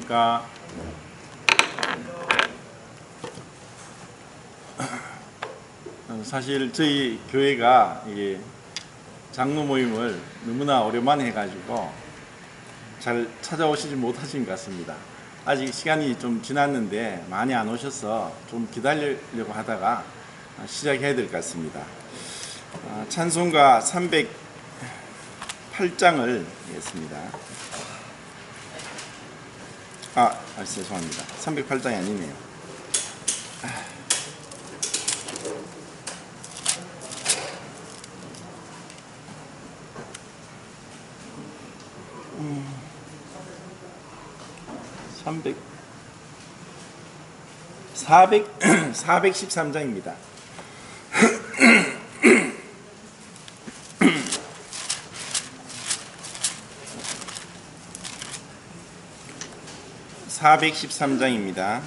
안녕하십니까. 사실 저희 교회가 장로 모임을 너무나 오랜만에 해가지고 잘 찾아오시지 못하신 것 같습니다. 아직 시간이 좀 지났는데 많이 안 오셔서 좀 기다리려고 하다가 시작해야 될 것 같습니다. 찬송가 308장을 하겠습니다. 죄송합니다. 308장이 아니네요. 음. 413장입니다. (413장입니다)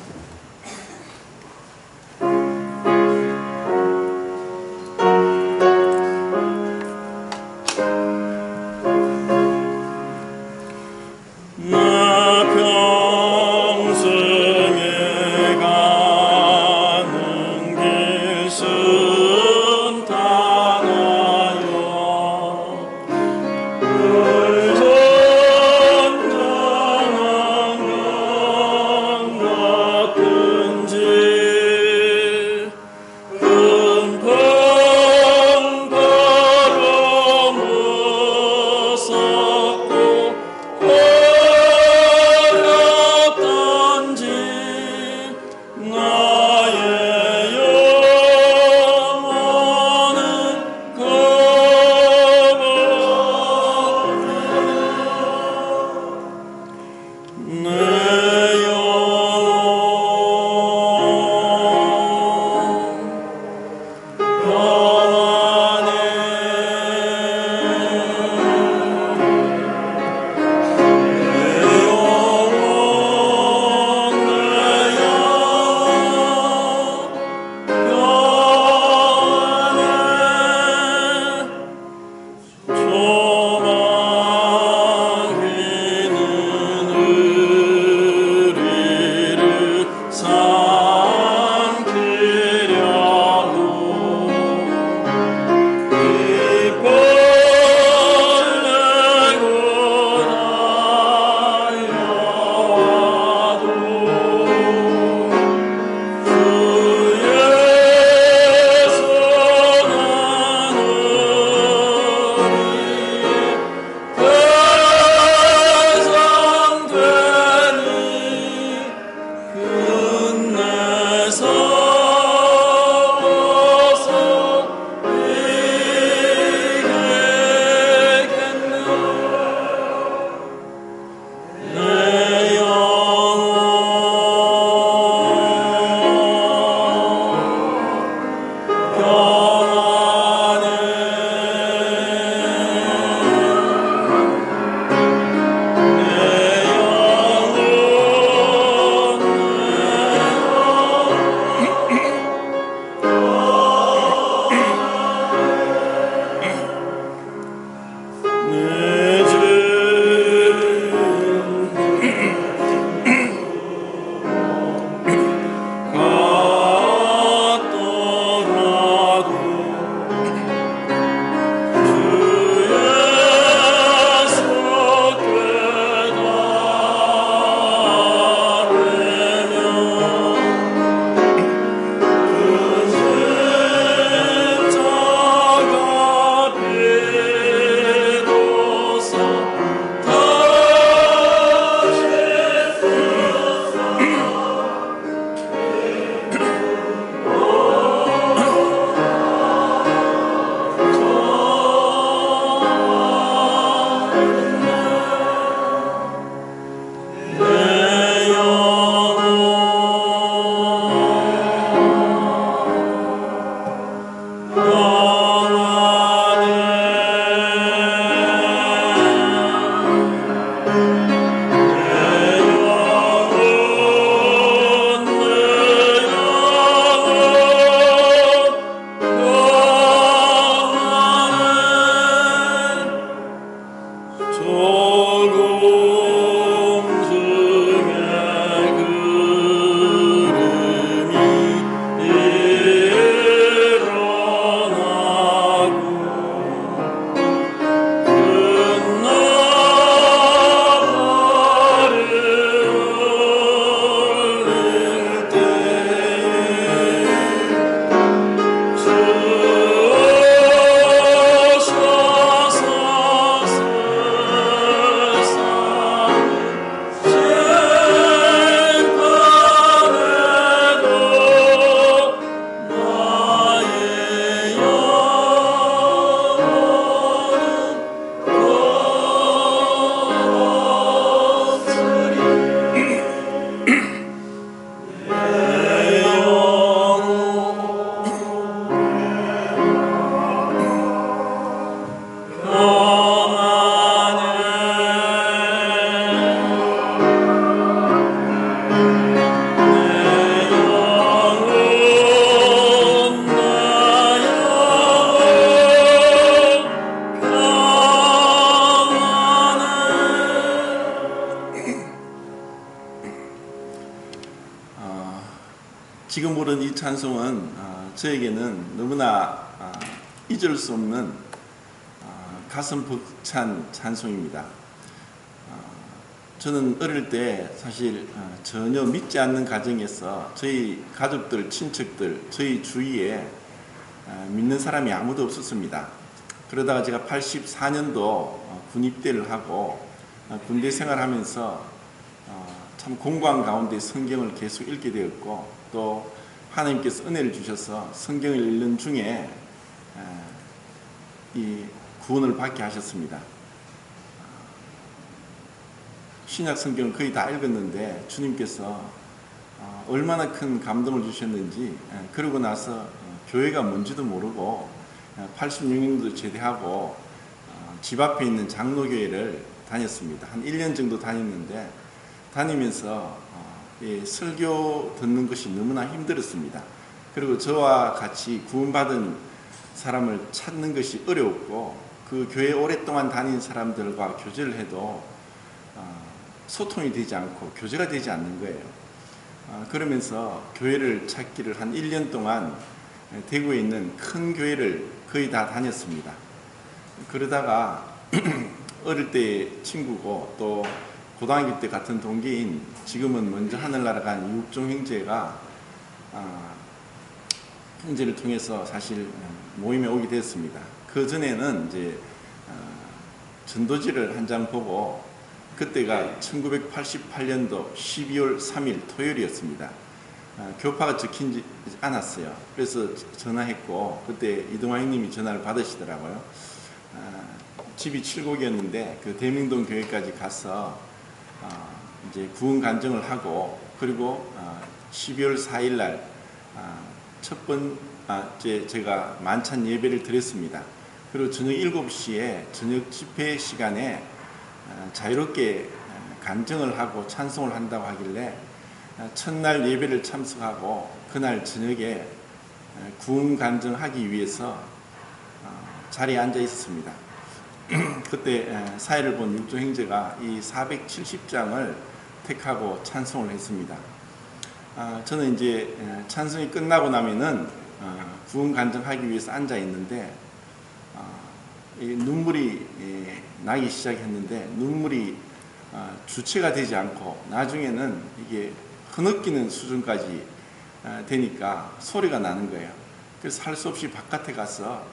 지금 부른 이 찬송은 저에게는 너무나 잊을 수 없는 가슴 벅찬 찬송입니다. 저는 어릴 때 사실 전혀 믿지 않는 가정에서 저희 가족들, 친척들, 저희 주위에 믿는 사람이 아무도 없었습니다. 그러다가 제가 84년도 군 입대를 하고 군대 생활하면서 참 공고한 가운데 성경을 계속 읽게 되었고, 또 하나님께서 은혜를 주셔서 성경을 읽는 중에 이 구원을 받게 하셨습니다. 신약 성경을 거의 다 읽었는데 주님께서 얼마나 큰 감동을 주셨는지, 그러고 나서 교회가 뭔지도 모르고 86년도 제대하고 집 앞에 있는 장로교회를 다녔습니다. 한 1년 정도 다녔는데, 다니면서 설교 듣는 것이 너무나 힘들었습니다. 그리고 저와 같이 구원받은 사람을 찾는 것이 어려웠고, 그 교회 오랫동안 다닌 사람들과 교제를 해도 소통이 되지 않고 교제가 되지 않는 거예요. 그러면서 교회를 찾기를 한 1년 동안 대구에 있는 큰 교회를 거의 다 다녔습니다. 그러다가 어릴 때 친구고 또 고등학교 때 같은 동기인 지금은 먼저 하늘나라 간 이육종 형제가 형제를 통해서 사실 모임에 오게 됐습니다. 그 전에는 이제 전도지를 한 장 보고, 그때가 1988년도 12월 3일 토요일이었습니다. 교파가 적히지 않았어요. 그래서 전화했고, 그때 이동환 형님이 전화를 받으시더라고요. 집이 칠곡이었는데 그 대명동 교회까지 가서 이제 구원 간증을 하고, 그리고 12월 4일 날 첫 번째 제가 만찬 예배를 드렸습니다. 그리고 저녁 7시에 저녁 집회 시간에 자유롭게 간증을 하고 찬송을 한다고 하길래 첫날 예배를 참석하고 그날 저녁에 구원 간증하기 위해서 자리에 앉아 있었습니다. 그때 사회를 본 육종 형제가 이 470장을 택하고 찬송을 했습니다. 저는 이제 찬송이 끝나고 나면은 구원 간증하기 위해서 앉아 있는데 눈물이 나기 시작했는데, 눈물이 주체가 되지 않고 나중에는 이게 흐느끼는 수준까지 되니까 소리가 나는 거예요. 그래서 할 수 없이 바깥에 가서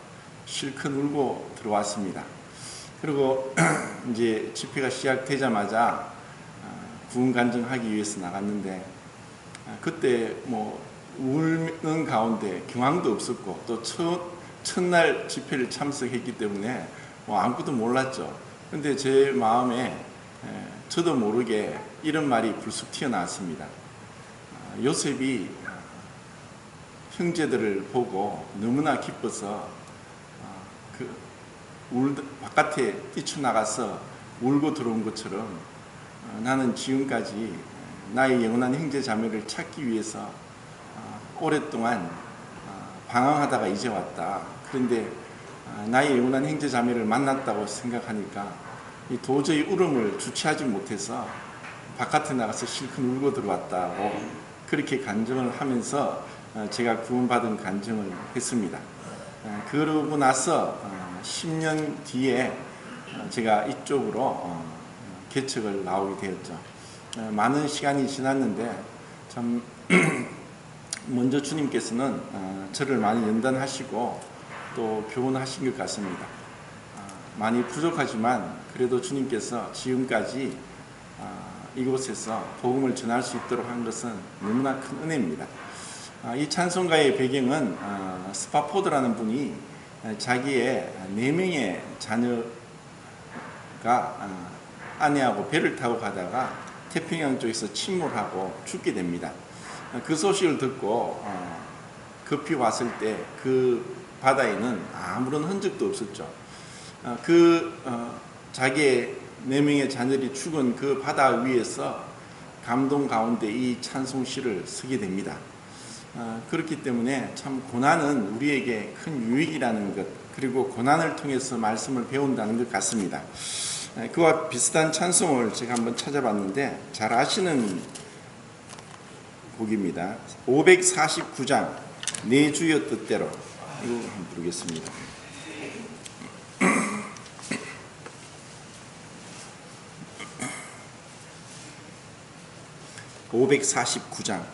실컷 울고 들어왔습니다. 그리고 이제 집회가 시작되자마자 구원 간증하기 위해서 나갔는데, 그때 뭐 울는 가운데 경황도 없었고, 또 첫날 집회를 참석했기 때문에 뭐 아무것도 몰랐죠. 근데 제 마음에 저도 모르게 이런 말이 불쑥 튀어나왔습니다. 요셉이 형제들을 보고 너무나 기뻐서 바깥에 뛰쳐나가서 울고 들어온 것처럼 나는 지금까지 나의 영원한 형제 자매를 찾기 위해서 오랫동안 방황하다가 이제 왔다. 그런데 나의 영원한 형제 자매를 만났다고 생각하니까 도저히 울음을 주체하지 못해서 바깥에 나가서 실컷 울고 들어왔다고 그렇게 간증을 하면서 제가 구원받은 간증을 했습니다. 그러고 나서 10년 뒤에 제가 이쪽으로 개척을 나오게 되었죠. 많은 시간이 지났는데 참 먼저 주님께서는 저를 많이 연단하시고 또 교훈하신 것 같습니다. 많이 부족하지만 그래도 주님께서 지금까지 이곳에서 복음을 전할 수 있도록 한 것은 너무나 큰 은혜입니다. 이 찬송가의 배경은 스파포드라는 분이 자기의 4명의 자녀가 아내하고 배를 타고 가다가 태평양 쪽에서 침몰하고 죽게 됩니다. 그 소식을 듣고 급히 왔을 때 그 바다에는 아무런 흔적도 없었죠. 자기의 4명의 자녀들이 죽은 그 바다 위에서 감동 가운데 이 찬송시를 쓰게 됩니다. 그렇기 때문에 참 고난은 우리에게 큰 유익이라는 것, 그리고 고난을 통해서 말씀을 배운다는 것 같습니다. 그와 비슷한 찬송을 제가 한번 찾아봤는데, 잘 아시는 곡입니다. 549장 내 주여 뜻대로 이거 한번 부르겠습니다. 549장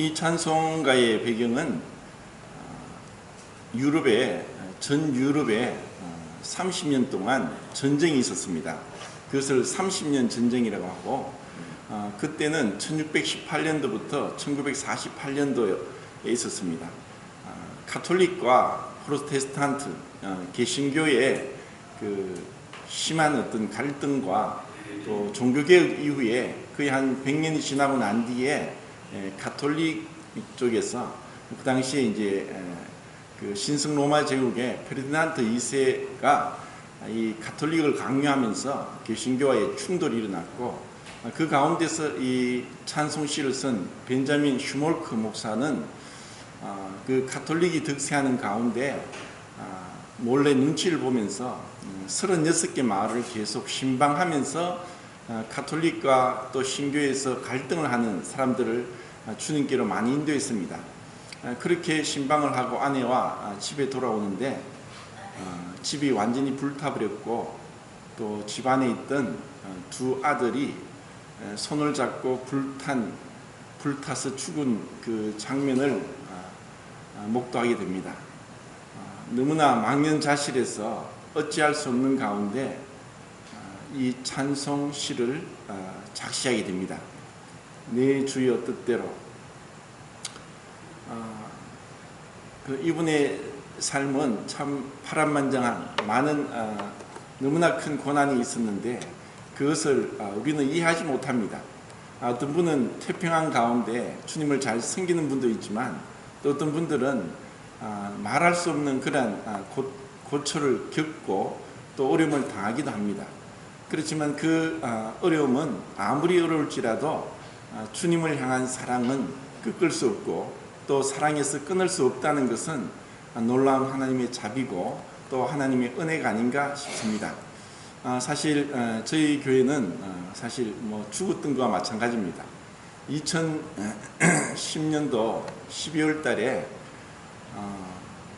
이 찬송가의 배경은 전 유럽에 30년 동안 전쟁이 있었습니다. 그것을 30년 전쟁이라고 하고 그때는 1618년도부터 1948년도에 있었습니다. 카톨릭과 프로테스탄트 개신교의 그 심한 어떤 갈등과 또 종교개혁 이후에 거의 한 100년이 지나고 난 뒤에 가톨릭 쪽에서 그 당시에 이제 그 신성 로마 제국의 페르디난드 2세가 이 가톨릭을 강요하면서 개신교와의 충돌이 일어났고 그 가운데서 이 찬송시를 쓴 벤자민 슈몰크 목사는 그 가톨릭이 득세하는 가운데 몰래 눈치를 보면서 36개 마을을 계속 신방하면서 가톨릭과 또 신교에서 갈등을 하는 사람들을 주님께로 많이 인도했습니다. 그렇게 신방을 하고 아내와 집에 돌아오는데 집이 완전히 불타버렸고 또 집안에 있던 두 아들이 손을 잡고 불타서 죽은 그 장면을 목도하게 됩니다. 너무나 망연자실해서 어찌할 수 없는 가운데 이 찬송 시를 작시하게 됩니다. 내 주여 뜻대로. 이분의 삶은 참 파란만장한 많은 너무나 큰 고난이 있었는데 그것을 우리는 이해하지 못합니다. 어떤 분은 태평한 가운데 주님을 잘 섬기는 분도 있지만 또 어떤 분들은 말할 수 없는 그런 고초를 겪고 또 어려움을 당하기도 합니다. 그렇지만 그 어려움은 아무리 어려울지라도 주님을 향한 사랑은 꺾을 수 없고 또 사랑에서 끊을 수 없다는 것은 놀라운 하나님의 자비고 또 하나님의 은혜가 아닌가 싶습니다. 사실 저희 교회는 사실 죽었던 것과 마찬가지입니다. 2010년도 12월 달에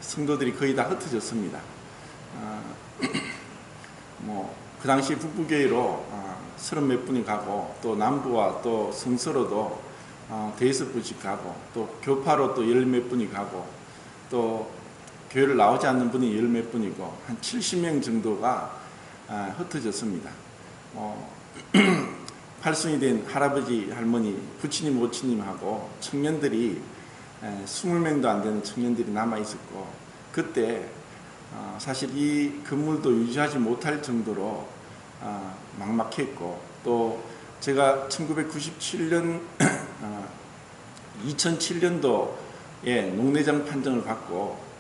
성도들이 거의 다 흩어졌습니다. 그 당시 북부교회로 30몇 분이 가고 또 남부와 또 성서로도 대여섯 분씩 가고 또 교파로 또 10몇 분이 가고 또 교회를 나오지 않는 분이 10몇 분이고 한 70명 정도가 흩어졌습니다. 8순이 된 할아버지, 할머니, 부치님, 모치님하고 청년들이 20명도 안 되는 청년들이 남아있었고 그때 사실 이 건물도 유지하지 못할 정도로 막막했고 또 제가 1997년 2007년도에 농내장 판정을 받고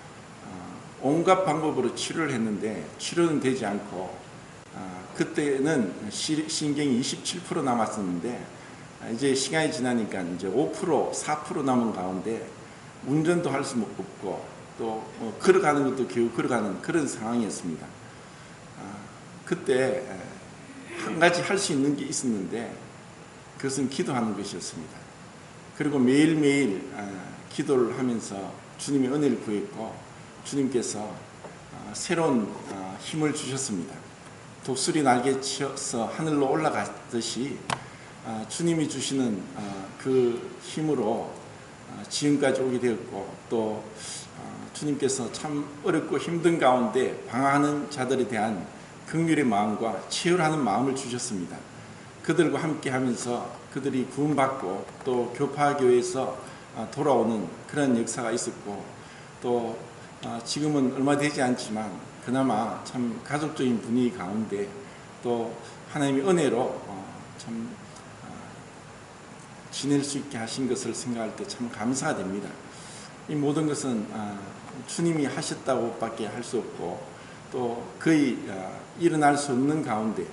온갖 방법으로 치료를 했는데 치료는 되지 않고 그때는 신경이 27% 남았었는데 이제 시간이 지나니까 이제 5%, 4% 남은 가운데 운전도 할 수 없고 또 걸어가는 것도 겨우 걸어가는 그런 상황이었습니다. 그때 한 가지 할 수 있는 게 있었는데 그것은 기도하는 것이었습니다. 그리고 매일매일 기도를 하면서 주님의 은혜를 구했고 주님께서 새로운 힘을 주셨습니다. 독수리 날개 치어서 하늘로 올라가듯이 주님이 주시는 그 힘으로 지금까지 오게 되었고 또 주님께서 참 어렵고 힘든 가운데 방황하는 자들에 대한 긍휼의 마음과 치유하는 마음을 주셨습니다. 그들과 함께 하면서 그들이 구원받고 또 교파교회에서 돌아오는 그런 역사가 있었고 또 지금은 얼마 되지 않지만 그나마 참 가족적인 분위기 가운데 또 하나님의 은혜로 참 지낼 수 있게 하신 것을 생각할 때 참 감사가 됩니다. 이 모든 것은 주님이 하셨다고 밖에 할 수 없고 또 거의 일어날 수 없는 가운데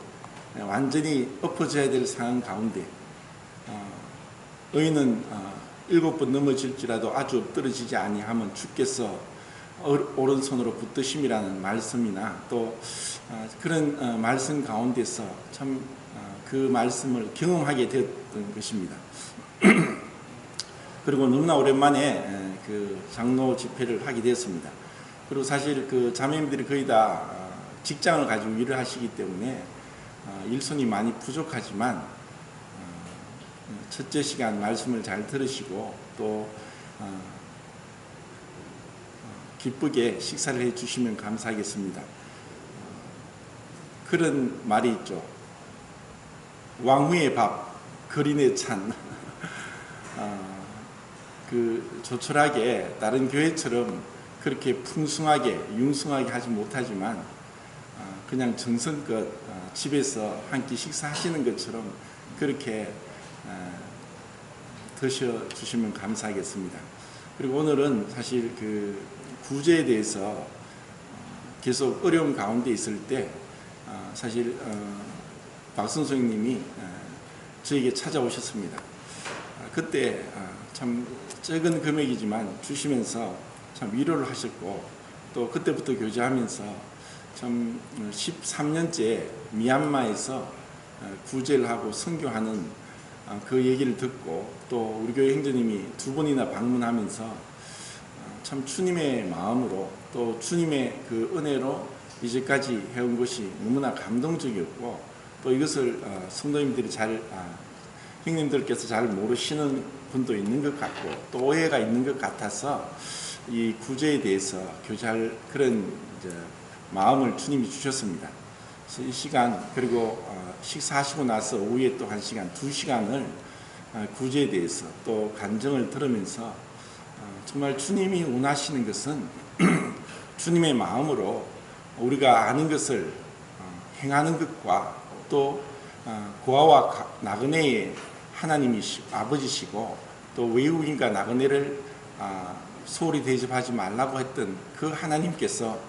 완전히 엎어져야 될 상황 가운데 의인은 7번 넘어질지라도 아주 엎드러지지 아니하면 주께서 오른손으로 붙드심이라는 말씀이나 또 그런 말씀 가운데서 참 그 말씀을 경험하게 되었던 것입니다. 그리고 너무나 오랜만에 그 장로 집회를 하게 되었습니다. 그리고 사실 그 자매님들이 거의 다 직장을 가지고 일을 하시기 때문에 일손이 많이 부족하지만 첫째 시간 말씀을 잘 들으시고 또 기쁘게 식사를 해주시면 감사하겠습니다. 그런 말이 있죠. 왕후의 밥, 거린의 찬. 그 조촐하게 다른 교회처럼 그렇게 풍성하게 융숭하게 하지 못하지만 그냥 정성껏 집에서 한 끼 식사하시는 것처럼 그렇게 드셔주시면 감사하겠습니다. 그리고 오늘은 사실 그 구제에 대해서 계속 어려운 가운데 있을 때 사실 박선생님이 저에게 찾아오셨습니다. 그때 참 적은 금액이지만 주시면서 참 위로를 하셨고 또 그때부터 교제하면서 참 13년째 미얀마에서 구제를 하고 선교하는 그 얘기를 듣고 또 우리 교회 형제님이 2번이나 방문하면서 참 주님의 마음으로 또 주님의 그 은혜로 이제까지 해온 것이 너무나 감동적이었고 또 이것을 성도님들이 잘 형님들께서 잘 모르시는 분도 있는 것 같고 또 오해가 있는 것 같아서 이 구제에 대해서 교제할 그런 이제 마음을 주님이 주셨습니다. 그래서 이 시간 그리고 식사하시고 나서 오후에 또 1시간, 2시간을 구제에 대해서 또 간증을 들으면서 정말 주님이 원하시는 것은 주님의 마음으로 우리가 아는 것을 행하는 것과 또 고아와 나그네의 하나님이시고 아버지시고 또 외국인과 나그네를 소홀히 대접하지 말라고 했던 그 하나님께서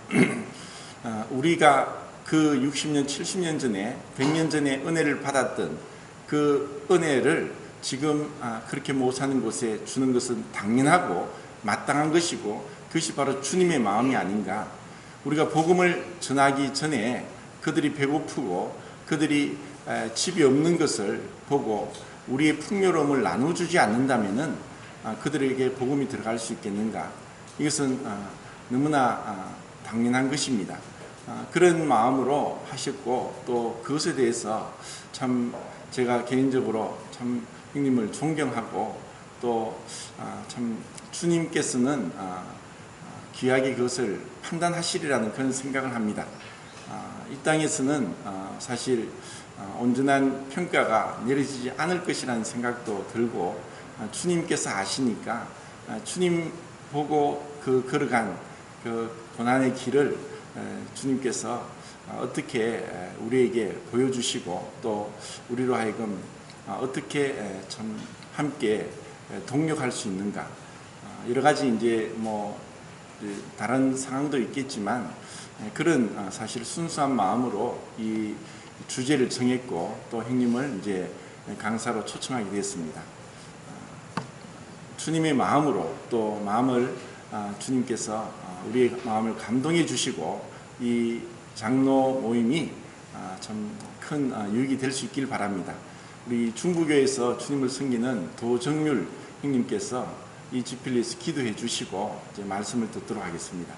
우리가 그 60년, 70년 전에 100년 전에 은혜를 받았던 그 은혜를 지금 그렇게 못 사는 곳에 주는 것은 당연하고 마땅한 것이고 그것이 바로 주님의 마음이 아닌가. 우리가 복음을 전하기 전에 그들이 배고프고 그들이 집이 없는 것을 보고 우리의 풍요로움을 나눠주지 않는다면 그들에게 복음이 들어갈 수 있겠는가. 이것은 너무나 당연한 것입니다. 그런 마음으로 하셨고 또 그것에 대해서 참 제가 개인적으로 참 형님을 존경하고 또 참 주님께서는 귀하게 그것을 판단하시리라는 그런 생각을 합니다. 이 땅에서는 사실 온전한 평가가 내려지지 않을 것이라는 생각도 들고 주님께서 아시니까 주님 보고 그 걸어간 그 고난의 길을 주님께서 어떻게 우리에게 보여주시고 또 우리로 하여금 어떻게 참 함께 동력할 수 있는가. 여러 가지 이제 뭐 다른 상황도 있겠지만 그런 사실 순수한 마음으로 이 주제를 정했고 또 형님을 이제 강사로 초청하게 되었습니다. 주님의 마음으로 또 마음을 주님께서 우리의 마음을 감동해 주시고 이 장로 모임이 참 큰 유익이 될 수 있길 바랍니다. 우리 중부교회에서 주님을 섬기는 도정률 형님께서 이 집필리에서 기도해 주시고 이제 말씀을 듣도록 하겠습니다.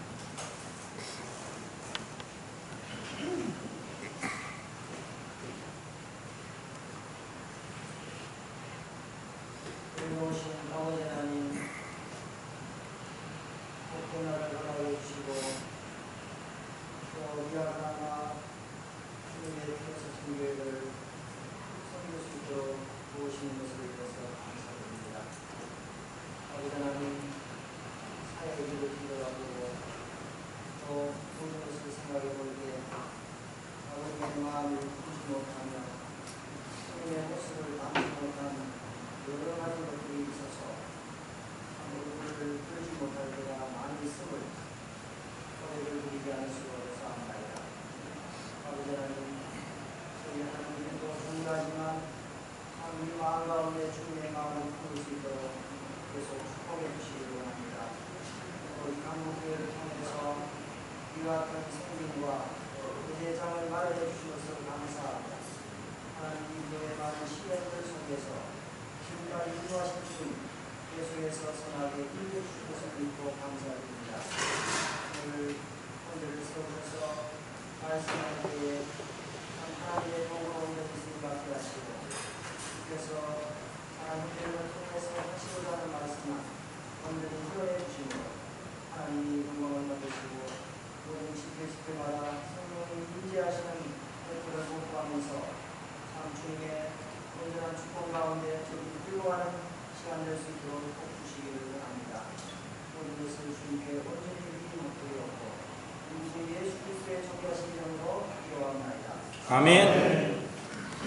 아멘.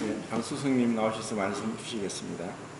네, 강수성님 나오셔서 말씀 주시겠습니다.